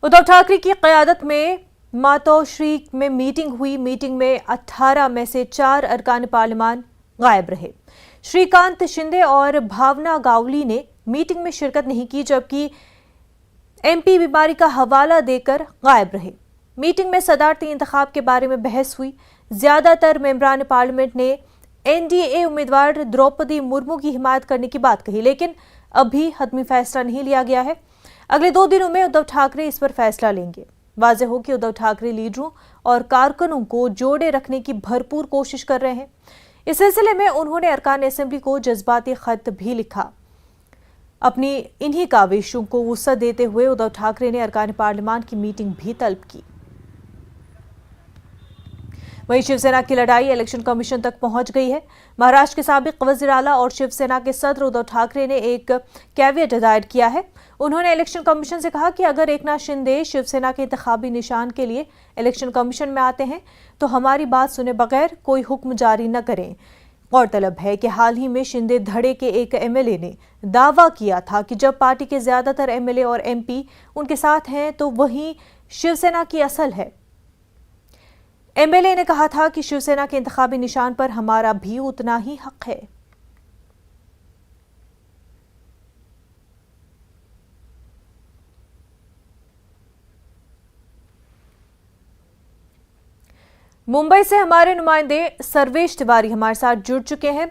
उद्धव ठाकरे की क़यादत में मातोश्री में मीटिंग हुई। मीटिंग में 18 में से 4 अरकान पार्लिमान गायब रहे। श्रीकांत शिंदे और भावना गावली ने मीटिंग में शिरकत नहीं की, जबकि एमपी बीमारी का हवाला देकर गायब रहे। मीटिंग में सदारती इंतखाब के बारे में बहस हुई। ज्यादातर मेंबरान पार्लियामेंट ने एनडीए उम्मीदवार द्रौपदी मुर्मू की हिमायत करने की बात कही, लेकिन अभी हतमी फैसला नहीं लिया गया है। अगले 2 दिनों में उद्धव ठाकरे इस पर फैसला लेंगे। वाज़ेह हो कि उद्धव ठाकरे लीडरों और कारकुनों को जोड़े रखने की भरपूर कोशिश कर रहे हैं। इस सिलसिले में उन्होंने अरकान असेंबली को जज्बाती खत भी लिखा। अपनी इन्हीं काविशों को वुसअत देते हुए उद्धव ठाकरे ने अरकान पार्लियामान की मीटिंग भी तलब की। वहीं शिवसेना की लड़ाई इलेक्शन कमीशन तक पहुंच गई है। महाराष्ट्र के साबिक वज़ीर आला और शिवसेना के सदर उद्धव ठाकरे ने एक कैविएट दायर किया है। उन्होंने इलेक्शन कमीशन से कहा कि अगर एकनाथ शिंदे शिवसेना के इंतखाबी निशान के लिए इलेक्शन कमीशन में आते हैं तो हमारी बात सुने बगैर कोई हुक्म जारी न करें। गौरतलब है कि हाल ही में शिंदे धड़े के एक एमएलए ने दावा किया था कि जब पार्टी के ज्यादातर एमएलए और एमपी उनके साथ हैं तो वही शिवसेना की असल है। एमएलए ने कहा था कि शिवसेना के इंतखाबी निशान पर हमारा भी उतना ही हक है। मुंबई से हमारे नुमाइंदे सर्वेश तिवारी हमारे साथ जुड़ चुके हैं।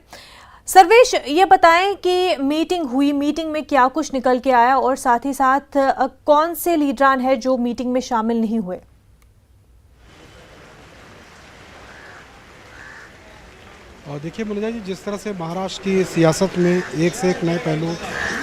सर्वेश, ये बताएं कि मीटिंग हुई, मीटिंग में क्या कुछ निकल के आया और साथ ही साथ कौन से लीडरान हैं जो मीटिंग में शामिल नहीं हुए? और देखिए मुनिजा जी, जिस तरह से महाराष्ट्र की सियासत में एक से एक नए पहलू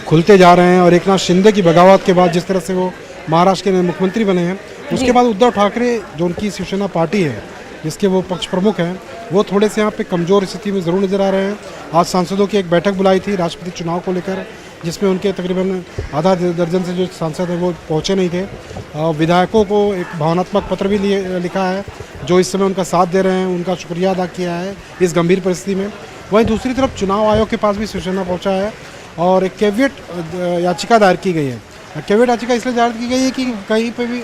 खुलते जा रहे हैं और एकनाथ शिंदे की बगावत के बाद जिस तरह से वो महाराष्ट्र के नए मुख्यमंत्री बने हैं, उसके बाद उद्धव ठाकरे जो उनकी शिवसेना पार्टी है जिसके वो पक्ष प्रमुख हैं, वो थोड़े से यहाँ पे कमज़ोर स्थिति में ज़रूर नज़र आ रहे हैं। आज सांसदों की एक बैठक बुलाई थी राष्ट्रपति चुनाव को लेकर, जिसमें उनके तकरीबन आधा दर्जन से जो सांसद हैं वो पहुँचे नहीं थे। विधायकों को एक भावनात्मक पत्र भी लिखा है जो इस समय उनका साथ दे रहे हैं, उनका शुक्रिया अदा किया है इस गंभीर परिस्थिति में। वहीं दूसरी तरफ चुनाव आयोग के पास भी शिवसेना पहुँचा है और एक कैविएट याचिका दायर की गई है। कैविएट याचिका इसलिए दायर की गई है कि कहीं पर भी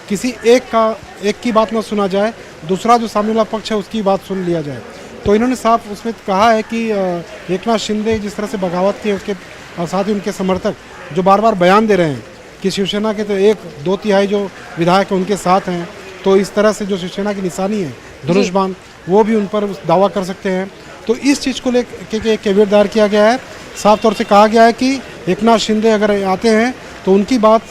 किसी एक की बात न सुना जाए, दूसरा जो सामने वाला पक्ष है उसकी बात सुन लिया जाए। तो इन्होंने साफ उसमें कहा है कि एकनाथ शिंदे जिस तरह से बगावत की है उसके और साथ ही उनके समर्थक जो बार बार बयान दे रहे हैं कि शिवसेना के तो 1/2 तिहाई जो विधायक उनके साथ हैं, तो इस तरह से जो शिवसेना की निशानी है धनुष बाण, वो भी उन पर दावा कर सकते हैं। तो इस चीज़ को लेकर एक कैविएट दायर किया गया है। साफ तौर से कहा गया है कि एकनाथ शिंदे अगर आते हैं तो उनकी बात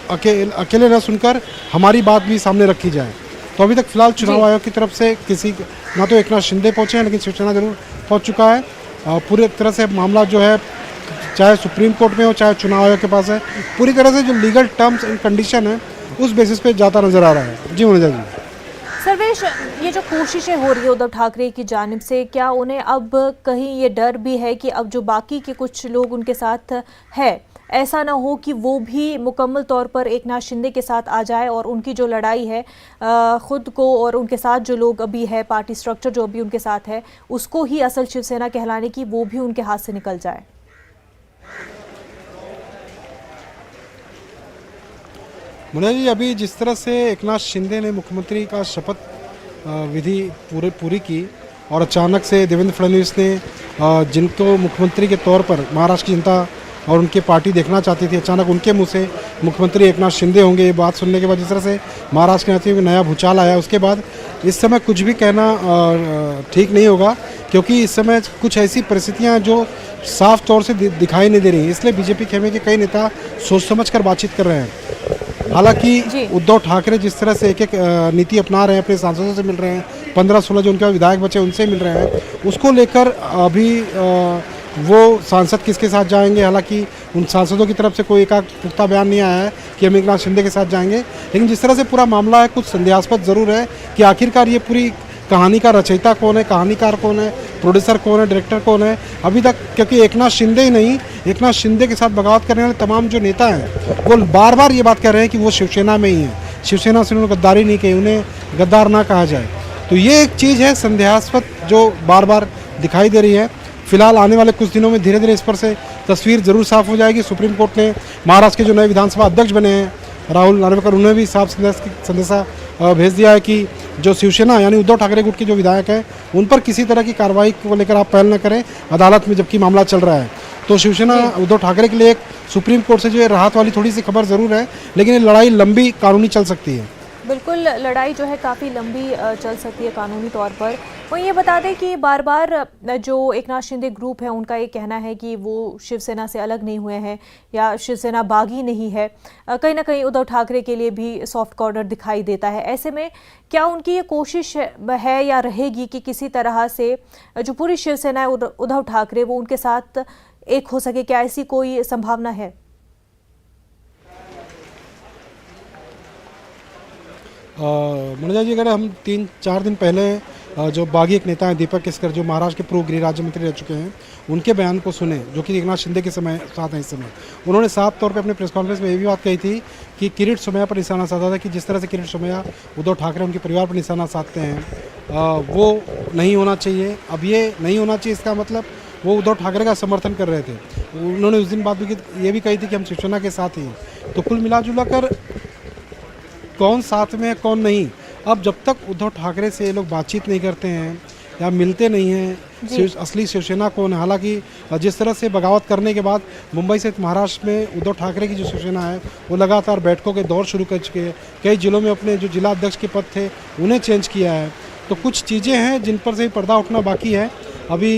अकेले न सुनकर हमारी बात भी सामने रखी जाए। तो अभी तक फिलहाल चुनाव आयोग की तरफ से किसी ना तो एकनाथ शिंदे पहुंचे हैं, लेकिन शिवसेना जरूर पहुंच चुका है। पूरी तरह से मामला जो है चाहे सुप्रीम कोर्ट में हो चाहे चुनाव आयोग के पास है, पूरी तरह से जो लीगल टर्म्स एंड कंडीशन है उस बेसिस पे जाता नजर आ रहा है। जी मुनिजा जी। सर्वेश, ये जो कोशिशें हो रही है उद्धव ठाकरे की जानिब से, क्या उन्हें अब कहीं ये डर भी है कि अब जो बाकी के कुछ लोग उनके साथ है, ऐसा ना हो कि वो भी मुकम्मल तौर पर एकनाथ शिंदे के साथ आ जाए और उनकी जो लड़ाई है खुद को और उनके साथ जो लोग अभी है, पार्टी स्ट्रक्चर जो अभी उनके साथ है, उसको ही असल शिवसेना कहलाने की, वो भी उनके हाथ से निकल जाए? मुनिया जी, अभी जिस तरह से एकनाथ शिंदे ने मुख्यमंत्री का शपथ विधि पूरी की और अचानक से देवेंद्र फडणवीस ने जिनको मुख्यमंत्री के तौर पर महाराष्ट्र की जनता और उनकी पार्टी देखना चाहती थी, अचानक उनके मुंह से मुख्यमंत्री एकनाथ शिंदे होंगे, ये बात सुनने के बाद जिस तरह से महाराष्ट्र के राजनीति में नया भूचाल आया, उसके बाद इस समय कुछ भी कहना ठीक नहीं होगा, क्योंकि इस समय कुछ ऐसी परिस्थितियां जो साफ तौर से दिखाई नहीं दे रही। इसलिए बीजेपी खेमे के कई नेता सोच समझ कर बातचीत कर रहे हैं। हालांकि उद्धव ठाकरे जिस तरह से एक नीति अपना रहे हैं, अपने सांसदों से मिल रहे हैं, 15-16 जो उनके विधायक बचे उनसे मिल रहे हैं, उसको लेकर अभी वो सांसद किसके साथ जाएंगे, हालांकि उन सांसदों की तरफ से कोई एक पुख्ता बयान नहीं आया है कि हम एकनाथ शिंदे के साथ जाएंगे। लेकिन जिस तरह से पूरा मामला है, कुछ संदेहास्पद ज़रूर है कि आखिरकार ये पूरी कहानी का रचयिता कौन है, कहानीकार कौन है, प्रोड्यूसर कौन है, डायरेक्टर कौन है अभी तक, क्योंकि एकनाथ शिंदे ही नहीं, एकनाथ शिंदे के साथ बगावत करने वाले तमाम जो नेता हैं वो बार बार ये बात कर रहे हैं कि वो शिवसेना में ही है, शिवसेना से उन्होंने गद्दारी नहीं की, उन्हें गद्दार ना कहा जाए। तो ये एक चीज़ है संदेहास्पद जो बार बार दिखाई दे रही है। फिलहाल आने वाले कुछ दिनों में धीरे धीरे इस पर से तस्वीर जरूर साफ हो जाएगी। सुप्रीम कोर्ट ने महाराष्ट्र के जो नए विधानसभा अध्यक्ष बने हैं राहुल नार्वेकर, उन्होंने भी साफ संदेशा भेज दिया है कि जो शिवसेना यानी उद्धव ठाकरे गुट के जो विधायक हैं उन पर किसी तरह की कार्रवाई को लेकर आप पहल न करें अदालत में, जबकि मामला चल रहा है। तो शिवसेना उद्धव ठाकरे के लिए एक सुप्रीम कोर्ट से जो है राहत वाली थोड़ी सी खबर ज़रूर है, लेकिन ये लड़ाई लंबी कानूनी चल सकती है। बिल्कुल, लड़ाई जो है काफ़ी लंबी चल सकती है कानूनी तौर पर। वो ये बता दें कि बार बार जो एकनाथ शिंदे ग्रुप है उनका ये कहना है कि वो शिवसेना से अलग नहीं हुए हैं या शिवसेना बागी नहीं है। कहीं ना कहीं उद्धव ठाकरे के लिए भी सॉफ्ट कॉर्नर दिखाई देता है। ऐसे में क्या उनकी ये कोशिश है या रहेगी कि किसी तरह से जो पूरी शिवसेना है उद्धव ठाकरे वो उनके साथ एक हो सके? क्या ऐसी कोई संभावना है? मनोजा जी, अगर हम 3-4 दिन पहले जो बागी एक नेता हैं दीपक केसकर, जो महाराष्ट्र के पूर्व गृह राज्य मंत्री रह चुके हैं, उनके बयान को सुने, जो कि एकनाथ शिंदे के समय साथ हैं इस समय, उन्होंने साफ तौर पे अपने प्रेस कॉन्फ्रेंस में ये भी बात कही थी कि किरीट सोमैया पर निशाना साधा था कि जिस तरह से किरीट सोमैया उद्धव ठाकरे उनके परिवार पर निशाना साधते हैं वो नहीं होना चाहिए। अब ये नहीं होना चाहिए, इसका मतलब वो उद्धव ठाकरे का समर्थन कर रहे थे। उन्होंने उस दिन बात भी ये भी कही थी कि हम शिवसेना के साथ ही हैं। तो कुल मिला जुला कर कौन साथ में है कौन नहीं, अब जब तक उद्धव ठाकरे से ये लोग बातचीत नहीं करते हैं या मिलते नहीं हैं असली शिवसेना कौन है। हालांकि जिस तरह से बगावत करने के बाद मुंबई सहित महाराष्ट्र में उद्धव ठाकरे की जो शिवसेना है वो लगातार बैठकों के दौर शुरू कर चुके हैं। कई जिलों में अपने जो जिला अध्यक्ष के पद थे उन्हें चेंज किया है। तो कुछ चीज़ें हैं जिन पर से पर्दा उठना बाकी है। अभी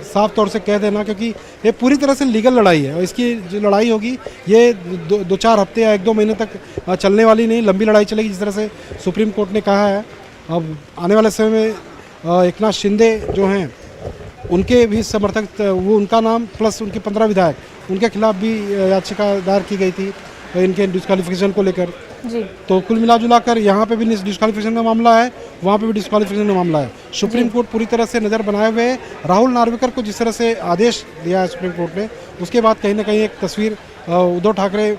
साफ तौर से कह देना, क्योंकि ये पूरी तरह से लीगल लड़ाई है और इसकी जो लड़ाई होगी ये 2-4 हफ्ते या 1-2 महीने तक चलने वाली नहीं, लंबी लड़ाई चलेगी जिस तरह से सुप्रीम कोर्ट ने कहा है। अब आने वाले समय में एकनाथ शिंदे जो हैं उनके भी समर्थक, वो उनका नाम प्लस उनके 15 विधायक उनके खिलाफ भी याचिका दायर की गई थी इनके डिस्क्वालिफिकेशन को लेकर जी। तो कुल मिला जुला कर यहाँ पे भी डिस्क्वालिफिकेशन का मामला है, वहाँ पे भी डिस्क्वालिफिकेशन का मामला है। सुप्रीम कोर्ट पूरी तरह से नज़र बनाए हुए राहुल नार्वेकर को जिस तरह से आदेश दिया है सुप्रीम कोर्ट ने, उसके बाद कहीं ना कहीं एक तस्वीर उद्धव ठाकरे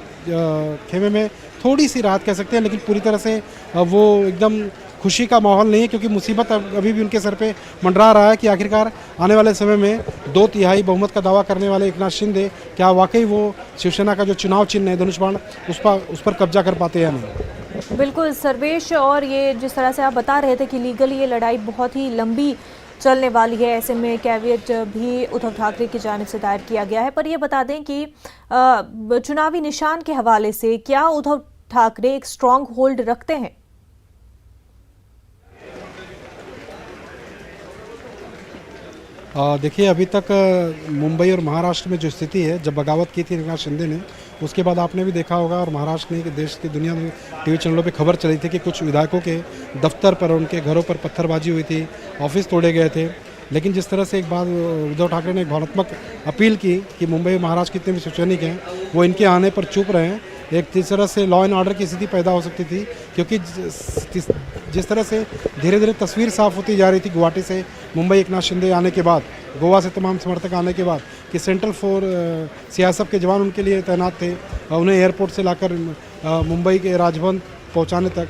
खेमे में थोड़ी सी राहत कह सकते हैं, लेकिन पूरी तरह से वो एकदम खुशी का माहौल नहीं है, क्योंकि मुसीबत अभी भी उनके सर पे मंडरा रहा है कि आखिरकार आने वाले समय में 2/3 बहुमत का दावा करने वाले एकनाथ शिंदे क्या वाकई वो शिवसेना का जो चुनाव चिन्ह है धनुष बाण उस पर कब्जा कर पाते हैं या नहीं। बिल्कुल सर्वेश, और ये जिस तरह से आप बता रहे थे कि लीगली ये लड़ाई बहुत ही लंबी चलने वाली है, ऐसे में कैविएट भी उद्धव ठाकरे की जानिब से दायर किया गया है। पर ये बता दें कि चुनावी निशान के हवाले से क्या उद्धव ठाकरे एक स्ट्रॉन्ग होल्ड रखते हैं? देखिए, अभी तक मुंबई और महाराष्ट्र में जो स्थिति है, जब बगावत की थी एकनाथ शिंदे ने, उसके बाद आपने भी देखा होगा और महाराष्ट्र नहीं कि देश की दुनिया में टीवी चैनलों पे खबर चली थी कि कुछ विधायकों के दफ्तर पर, उनके घरों पर पत्थरबाजी हुई थी, ऑफिस तोड़े गए थे। लेकिन जिस तरह से एक बार उद्धव ठाकरे ने एक भावनात्मक अपील की कि मुंबई और महाराष्ट्र कितने भी शिवसैनिक हैं वो इनके आने पर चुप रहे हैं, एक जिस तरह से लॉ एंड ऑर्डर की स्थिति पैदा हो सकती थी, क्योंकि जिस तरह से धीरे धीरे तस्वीर साफ होती जा रही थी गुवाहाटी से मुंबई एकनाथ शिंदे आने के बाद, गोवा से तमाम समर्थक आने के बाद, कि सेंट्रल सीआईएसएफ के जवान उनके लिए तैनात थे, उन्हें एयरपोर्ट से लाकर मुंबई के राजभवन पहुंचाने तक।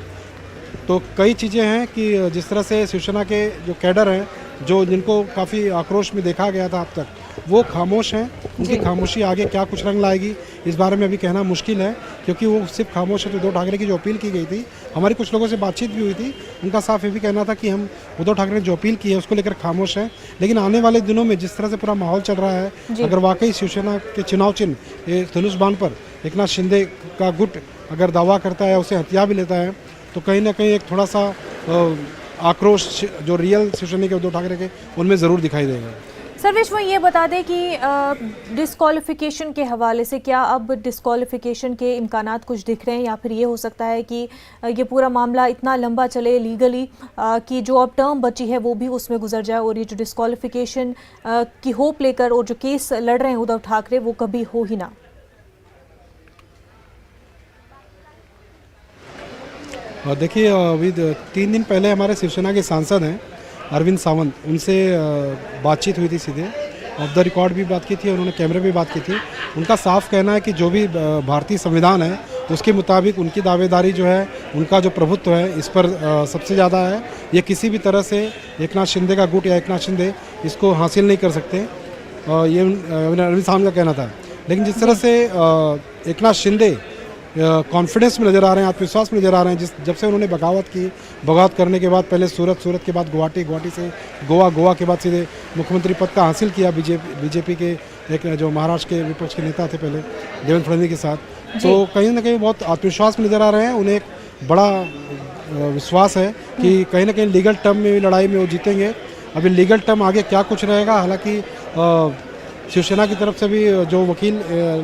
तो कई चीज़ें हैं कि जिस तरह से शिवसेना के जो कैडर हैं, जो जिनको काफ़ी आक्रोश में देखा गया था अब तक, वो खामोश हैं। उनकी खामोशी आगे क्या कुछ रंग लाएगी इस बारे में अभी कहना मुश्किल है, क्योंकि वो सिर्फ खामोश है। तो उद्धव ठाकरे की जो अपील की गई थी, हमारी कुछ लोगों से बातचीत भी हुई थी, उनका साफ ये भी कहना था कि हम उद्धव ठाकरे ने जो अपील की है उसको लेकर खामोश हैं। लेकिन आने वाले दिनों में जिस तरह से पूरा माहौल चल रहा है, अगर वाकई शिवसेना के चुनाव चिन्ह धनुष बाण पर एकनाथ शिंदे का गुट अगर दावा करता है, उसे हथिया भी लेता है, तो कहीं ना कहीं एक थोड़ा सा आक्रोश जो रियल शिवसेना के उद्धव ठाकरे के उनमें ज़रूर दिखाई देगा। सर्वेश, वो ये बता दें कि डिस्क्वालिफिकेशन के हवाले से क्या अब डिस्क्वालिफिकेशन के इम्कानात कुछ दिख रहे हैं, या फिर ये हो सकता है कि ये पूरा मामला इतना लंबा चले लीगली कि जो अब टर्म बची है वो भी उसमें गुजर जाए और ये जो डिस्क्वालिफिकेशन की होप लेकर और जो केस लड़ रहे हैं उद्धव ठाकरे वो कभी हो ही ना? देखिए, अभी 3 दिन पहले हमारे शिवसेना के सांसद हैं अरविंद सावंत, उनसे बातचीत हुई थी, सीधे ऑफ द रिकॉर्ड भी बात की थी, उन्होंने कैमरे पे बात की थी। उनका साफ कहना है कि जो भी भारतीय संविधान है उसके मुताबिक उनकी दावेदारी जो है, उनका जो प्रभुत्व है इस पर सबसे ज़्यादा है। ये किसी भी तरह से एकनाथ शिंदे का गुट या एकनाथ शिंदे इसको हासिल नहीं कर सकते, ये अरविंद सावंत का कहना था। लेकिन जिस तरह से एकनाथ शिंदे कॉन्फिडेंस में नज़र आ रहे हैं, आत्मविश्वास में नज़र आ रहे हैं। जब से उन्होंने बगावत की, बगावत करने के बाद पहले सूरत के बाद गुवाहाटी से गोवा के बाद सीधे मुख्यमंत्री पद का हासिल किया बीजेपी के एक जो महाराष्ट्र के विपक्ष के नेता थे पहले देवेंद्र फडणवीस के साथ। तो कहीं ना कहीं बहुत आत्मविश्वास में नज़र आ रहे हैं। उन्हें एक बड़ा विश्वास है कि कहीं ना कहीं लीगल टर्म में लड़ाई में वो जीतेंगे। अभी लीगल टर्म आगे क्या कुछ रहेगा, हालांकि शिवसेना की तरफ से भी जो वकील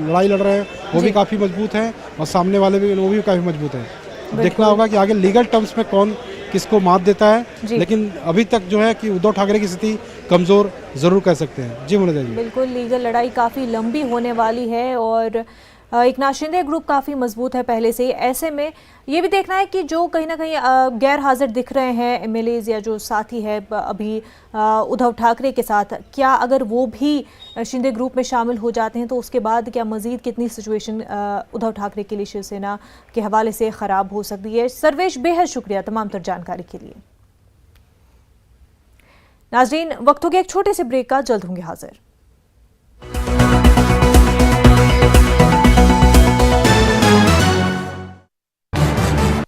लड़ाई लड़ रहे हैं वो भी काफ़ी मजबूत हैं और सामने वाले भी वो भी काफ़ी मजबूत हैं। देखना होगा कि आगे लीगल टर्म्स में कौन किसको मात देता है। लेकिन अभी तक जो है कि उद्धव ठाकरे की स्थिति कमज़ोर ज़रूर कह सकते हैं। जी मुनिदा जी, बिल्कुल लीगल लड़ाई काफ़ी लंबी होने वाली है और एकनाथ शिंदे ग्रुप काफ़ी मजबूत है पहले से ही। ऐसे में ये भी देखना है कि जो कहीं ना कहीं गैर हाजिर दिख रहे हैं एमएलएज या जो साथी है अभी उद्धव ठाकरे के साथ, क्या अगर वो भी शिंदे ग्रुप में शामिल हो जाते हैं तो उसके बाद क्या मजीद कितनी सिचुएशन उद्धव ठाकरे के लिए शिवसेना के हवाले से ख़राब हो सकती है। सर्वेश, बेहद शुक्रिया तमाम तर जानकारी के लिए। नाजरीन, वक्त हो गया एक छोटे से ब्रेक का, जल्द होंगे हाजिर।